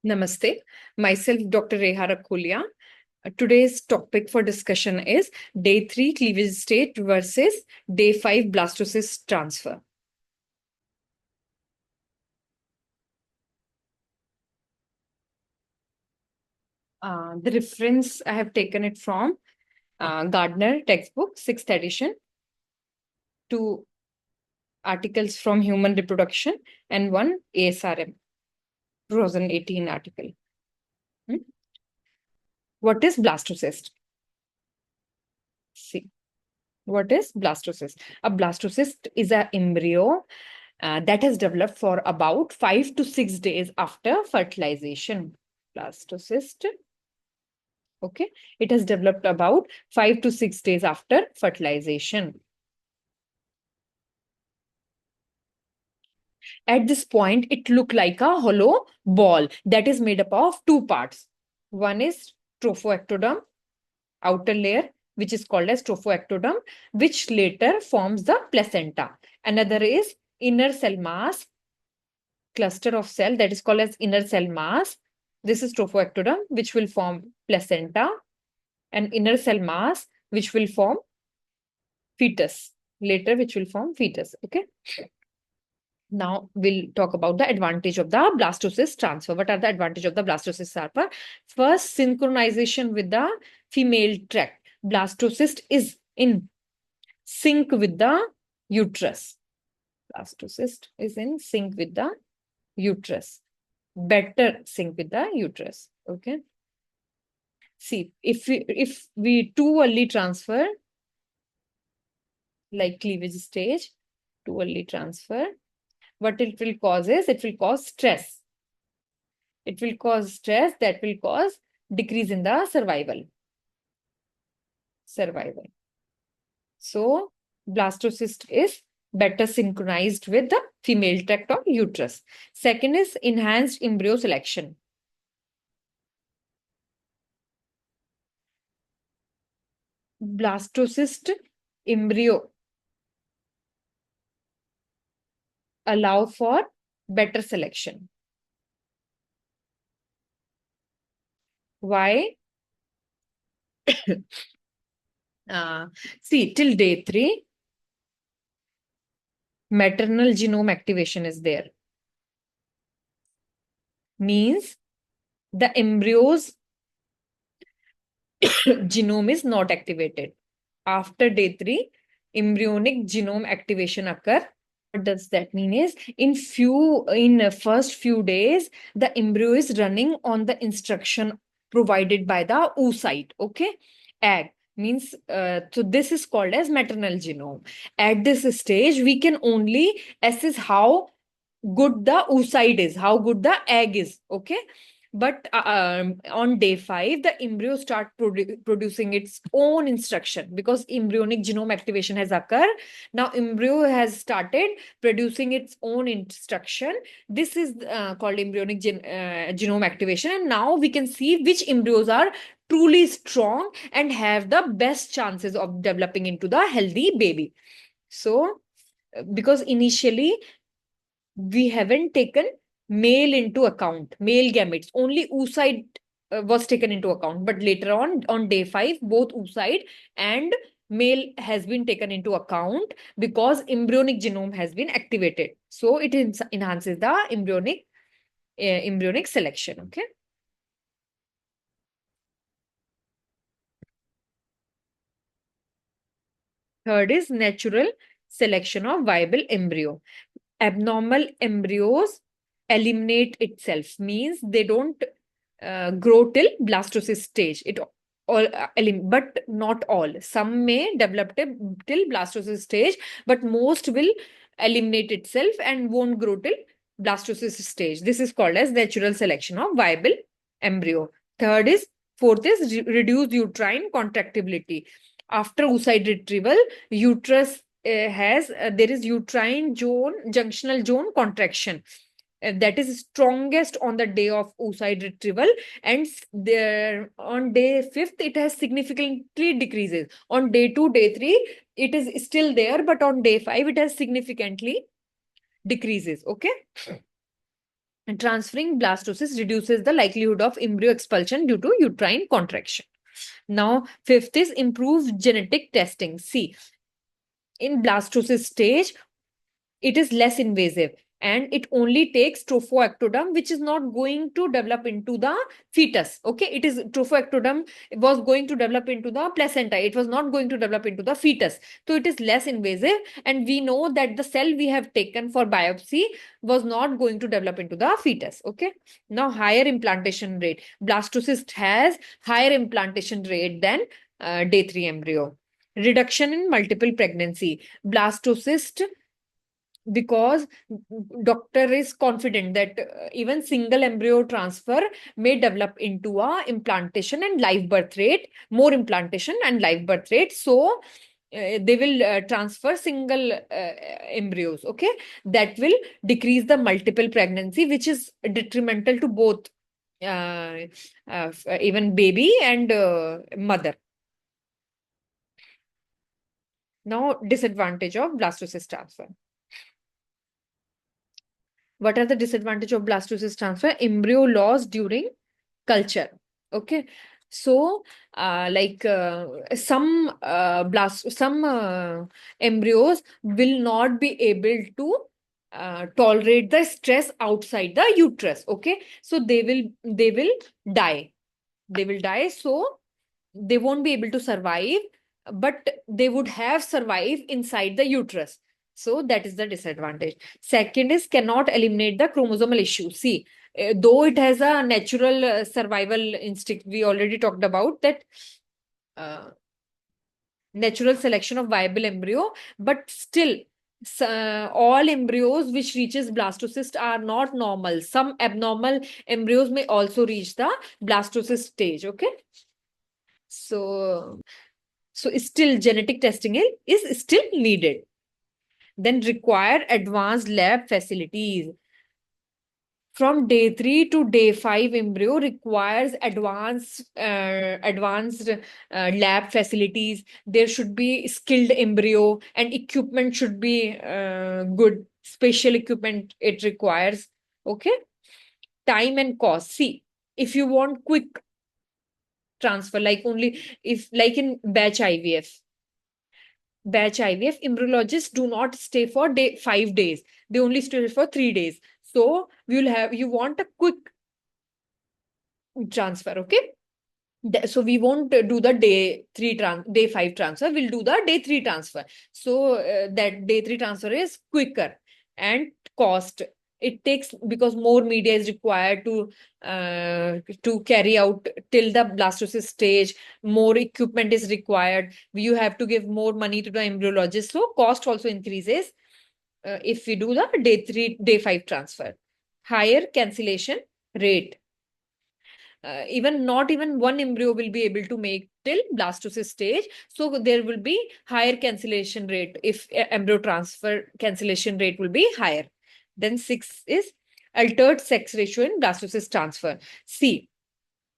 Namaste. Myself, Dr. Reha Rakhulia. Today's topic for discussion is day 3 cleavage state versus day 5 blastocyst transfer. The reference I have taken it from Gardner textbook, 6th edition, 2 articles from Human Reproduction, and 1 ASRM, 2018 article. What is blastocyst? See, what is blastocyst? A blastocyst is an embryo that has developed for about 5 to 6 days after fertilization. Blastocyst. Okay, it has developed about 5 to 6 days after fertilization. At this point, it looked like a hollow ball that is made up of 2 parts. One is trophoectoderm, outer layer, which is called as trophoectoderm, which later forms the placenta. Another is inner cell mass, cluster of cell that is called as inner cell mass. This is trophoectoderm, which will form placenta, and inner cell mass, which will form fetus, later which will form fetus. Okay. Now we'll talk about the advantage of the blastocyst transfer. What are the advantage of the blastocyst transfer? First, synchronization with the female tract. Blastocyst is in sync with the uterus. Blastocyst is in sync with the uterus. Better sync with the uterus. Okay. See, if we too early transfer, like cleavage stage, too early transfer, what it will cause is, it will cause stress. It will cause stress that will cause decrease in the survival. So, blastocyst is better synchronized with the female tract or uterus. Second is enhanced embryo selection. Blastocyst embryo allow for better selection. Why? See, till day 3, maternal genome activation is there. Means the embryo's genome is not activated. After day 3, embryonic genome activation occur. What does that mean is, in first few days, the embryo is running on the instruction provided by the oocyte. Okay, egg means so this is called as maternal genome. At this stage, we can only assess how good the oocyte is, how good the egg is. Okay, but on day 5, the embryo start producing its own instruction because embryonic genome activation has occurred. Now embryo has started producing its own instruction. This is called embryonic genome activation, and now we can see which embryos are truly strong and have the best chances of developing into the healthy baby. So because initially we haven't taken male into account, male gametes, only oocyte was taken into account, but later on day 5, both oocyte and male has been taken into account because embryonic genome has been activated. So it enhances the embryonic selection. Okay. Third is natural selection of viable embryo. Abnormal embryos eliminate itself, means they don't grow till blastocyst stage. It all but not all. Some may develop till blastocyst stage, but most will eliminate itself and won't grow till blastocyst stage. This is called as natural selection of viable embryo. Fourth is reduced uterine contractibility. After oocyte retrieval, uterus there is uterine junctional zone contraction that is strongest on the day of oocyte retrieval, and there on day 5th it has significantly decreases. On day 2, day 3 it is still there, but on day 5 it has significantly decreases. Okay. And transferring blastocyst reduces the likelihood of embryo expulsion due to uterine contraction. Now, fifth is improve genetic testing. See, in blastocyst stage, it is less invasive and it only takes trophoectoderm, which is not going to develop into the fetus. Okay, it is trophoectoderm was going to develop into the placenta. It was not going to develop into the fetus. So it is less invasive, and we know that the cell we have taken for biopsy was not going to develop into the fetus. Okay, now higher implantation rate. Blastocyst has higher implantation rate than day 3 embryo. Reduction in multiple pregnancy. Blastocyst, because doctor is confident that even single embryo transfer may develop into a implantation and live birth rate, more implantation and live birth rate. So they will transfer single embryos. Okay, that will decrease the multiple pregnancy, which is detrimental to both even baby and mother. Now, disadvantage of blastocyst transfer. What are the disadvantage of blastocyst transfer? Embryo loss during culture. Okay, so some embryos will not be able to tolerate the stress outside the uterus. Okay, so they will die. They will die. So they won't be able to survive, but they would have survived inside the uterus. So that is the disadvantage. Second is cannot eliminate the chromosomal issue. See, though it has a natural survival instinct, we already talked about that uh, natural selection of viable embryo, but still all embryos which reaches blastocyst are not normal. Some abnormal embryos may also reach the blastocyst stage. Okay, so still genetic testing is still needed. Then require advanced lab facilities. From day 3 to day 5, embryo requires advanced lab facilities. There should be skilled embryo and equipment should be good. Special equipment it requires. Okay. Time and cost. See, if you want quick transfer, like only if like in batch IVF, embryologists do not stay for 5 days. They only stay for 3 days. So you want a quick transfer. Okay. So we won't do the day 5 transfer. We'll do the day 3 transfer. So that day 3 transfer is quicker and cost. It takes because more media is required to carry out till the blastocyst stage. More equipment is required. You have to give more money to the embryologist. So cost also increases if we do the day 3, day 5 transfer. Higher cancellation rate. Even not even one embryo will be able to make till blastocyst stage. So there will be higher cancellation rate if embryo transfer cancellation rate will be higher. Then 6 is altered sex ratio in blastocyst transfer. See,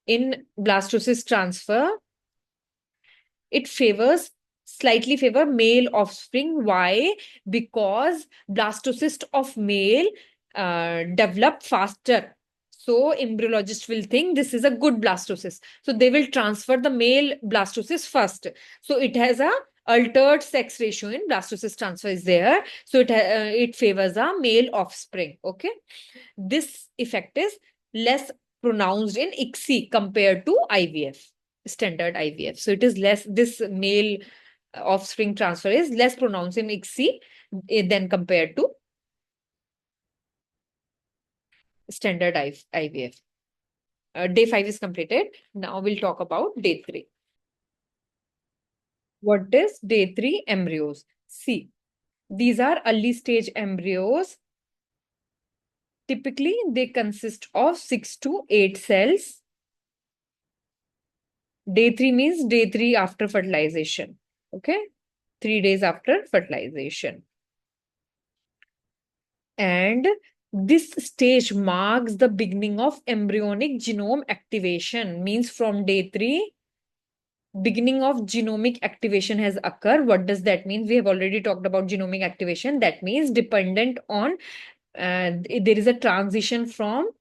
in blastocyst transfer, it slightly favor male offspring. Why? Because blastocyst of male develop faster. So embryologist will think this is a good blastocyst. So they will transfer the male blastocyst first. So it has a altered sex ratio in blastocyst transfer is there. So it favors a male offspring. Okay. This effect is less pronounced in ICSI compared to IVF, standard IVF. So it is less, this male offspring transfer is less pronounced in ICSI than compared to standard IVF. Day 5 is completed. Now we'll talk about day 3. What is day 3 embryos? See, these are early stage embryos. Typically, they consist of 6 to 8 cells. Day 3 means day 3 after fertilization. Okay. 3 days after fertilization. And this stage marks the beginning of embryonic genome activation. Means from day 3, beginning of genomic activation has occurred. What does that mean? We have already talked about genomic activation. That means dependent on there is a transition from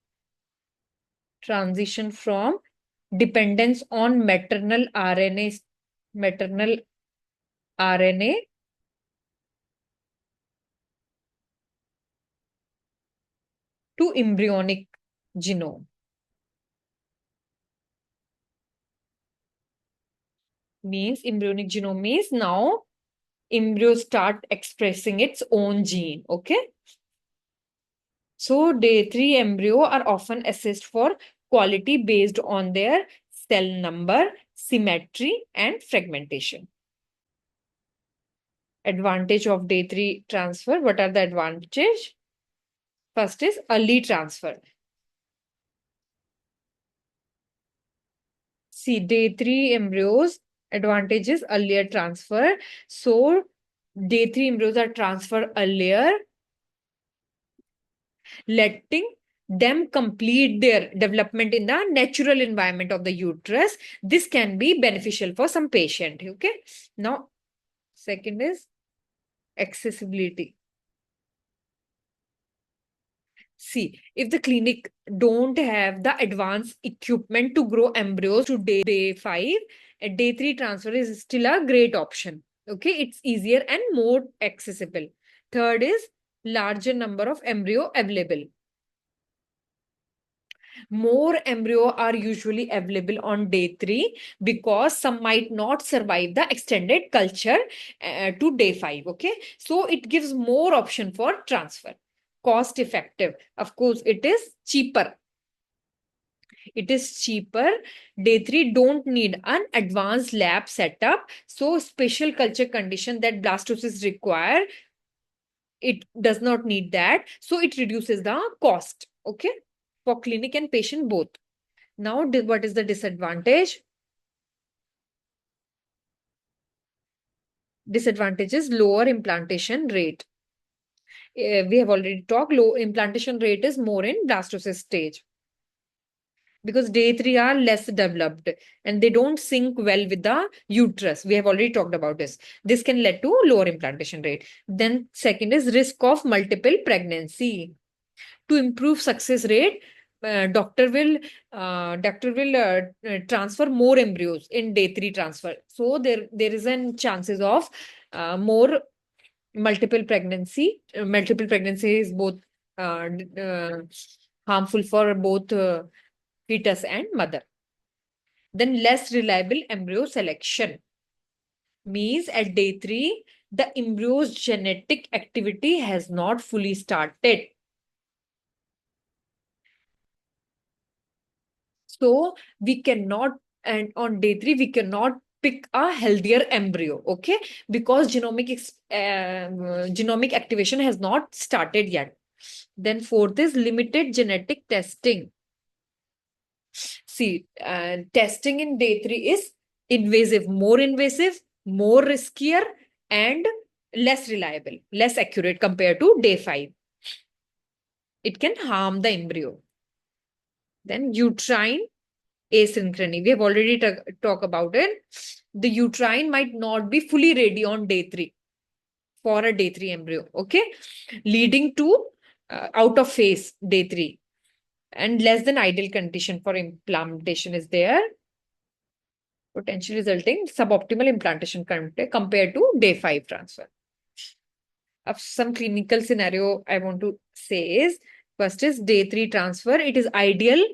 dependence on maternal RNA to embryonic genome. Means embryonic genome means now embryo start expressing its own gene. Okay. So day 3 embryo are often assessed for quality based on their cell number, symmetry, and fragmentation. Advantage of day 3 transfer. What are the advantage? First is early transfer. See, day 3 embryos, advantage is earlier transfer. So day 3 embryos are transferred earlier, letting them complete their development in the natural environment of the uterus. This can be beneficial for some patient. Okay. Now, second is accessibility. See, if the clinic don't have the advanced equipment to grow embryos to day 5, a day 3 transfer is still a great option. Okay, it's easier and more accessible. Third is larger number of embryo available. More embryo are usually available on day 3 because some might not survive the extended culture to day 5. Okay, so it gives more option for transfer. Cost effective. Of course, it is cheaper. It is cheaper. Day 3 don't need an advanced lab setup. So special culture condition that blastocysts require, it does not need that. So it reduces the cost. Okay, for clinic and patient both. Now, what is the disadvantage? Disadvantage is lower implantation rate. We have already talked, low implantation rate is more in blastocyst stage because day 3 are less developed and they don't sync well with the uterus. We have already talked about this. This can lead to lower implantation rate. Then second is risk of multiple pregnancy. To improve success rate, doctor will transfer more embryos in day 3 transfer. So there is a chances of more multiple pregnancy. Multiple pregnancy is both harmful for both fetus and mother. Then less reliable embryo selection means at day 3 the embryo's genetic activity has not fully started. So we cannot, and on day 3, we cannot pick a healthier embryo, okay? Because genomic activation has not started yet. Then fourth is limited genetic testing. See, testing in day 3 is more invasive, more riskier, and less reliable, less accurate compared to day 5. It can harm the embryo. Then uterine asynchrony. We have already talked about it. The uterine might not be fully ready on day 3 for a day 3 embryo, okay? Leading to out of phase day 3 and less than ideal condition for implantation is there, potentially resulting suboptimal implantation compared to day 5 transfer. Of some clinical scenario I want to say is, first is day 3 transfer. It is ideal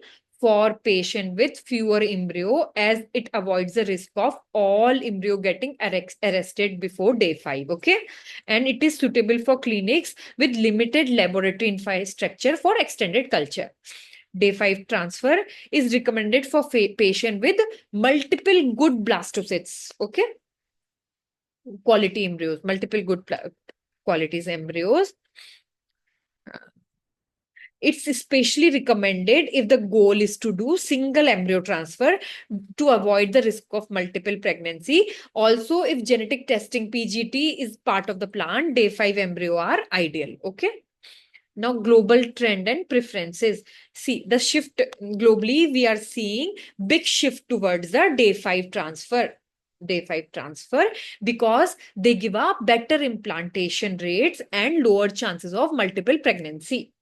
for patient with fewer embryo as it avoids the risk of all embryo getting arrested before day 5. Okay. And it is suitable for clinics with limited laboratory infrastructure for extended culture. Day 5 transfer is recommended for patient with multiple good blastocysts. Okay. Quality embryos, multiple good qualities embryos. It's especially recommended if the goal is to do single embryo transfer to avoid the risk of multiple pregnancy. Also, if genetic testing PGT is part of the plan, day 5 embryo are ideal. Okay. Now, global trend and preferences. See, the shift globally, we are seeing big shift towards the day 5 transfer. Day 5 transfer because they give a better implantation rates and lower chances of multiple pregnancy.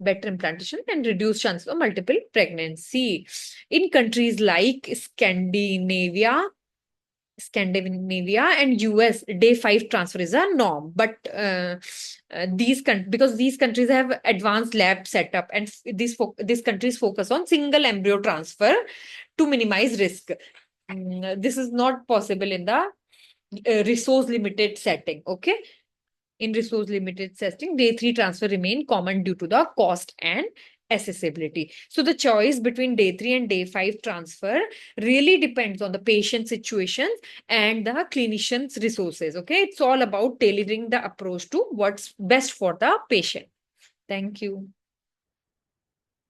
better implantation, and reduced chances of multiple pregnancy. In countries like Scandinavia and US, day 5 transfer is a norm. But because these countries have advanced lab setup, and these countries focus on single embryo transfer to minimize risk. This is not possible in the resource limited setting. Okay. In resource limited setting, day 3 transfer remain common due to the cost and accessibility. So the choice between day 3 and day 5 transfer really depends on the patient situations and the clinician's resources. Okay. It's all about tailoring the approach to what's best for the patient. Thank you.